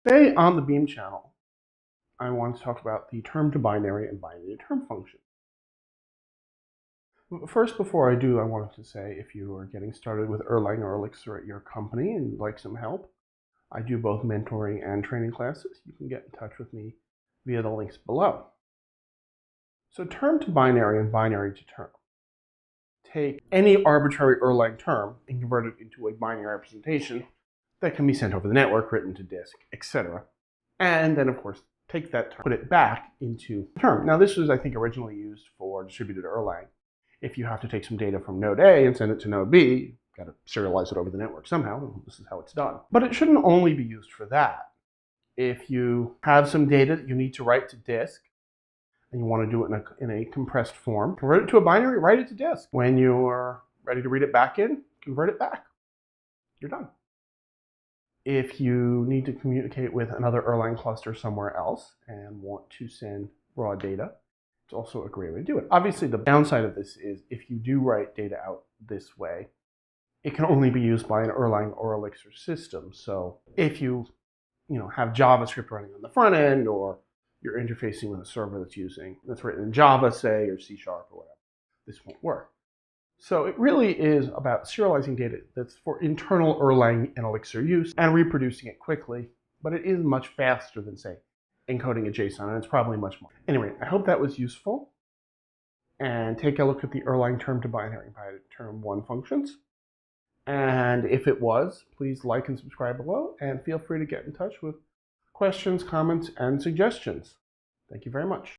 Today on the Beam channel, I want to talk about the term to binary and binary to term function. First, before I do, I wanted to say if you are getting started with Erlang or Elixir at your company and you'd like some help, I do both mentoring and training classes. You can get in touch with me via the links below. So term to binary and binary to term. Take any arbitrary Erlang term and convert it into a binary representation that can be sent over the network, written to disk, etc. And then, of course, take that term, put it back into a term. Now, this was, I think, originally used for distributed Erlang. If you have to take some data from node A and send it to node B, you've got to serialize it over the network somehow. This is how it's done. But it shouldn't only be used for that. If you have some data that you need to write to disk, and you want to do it in a compressed form, convert it to a binary, write it to disk. When you're ready to read it back in, convert it back. You're done. If you need to communicate with another Erlang cluster somewhere else and want to send raw data, it's also a great way to do it. Obviously, the downside of this is if you do write data out this way, it can only be used by an Erlang or Elixir system. So if you have JavaScript running on the front end, or you're interfacing with a server that's written in Java, say, or C# or whatever, this won't work. So it really is about serializing data that's for internal Erlang and Elixir use and reproducing it quickly, but it is much faster than, say, encoding a JSON, and it's probably much more. Anyway, I hope that was useful, and take a look at the Erlang term to binary and binary to term 1 functions. And if it was, please like and subscribe below, and feel free to get in touch with questions, comments, and suggestions. Thank you very much.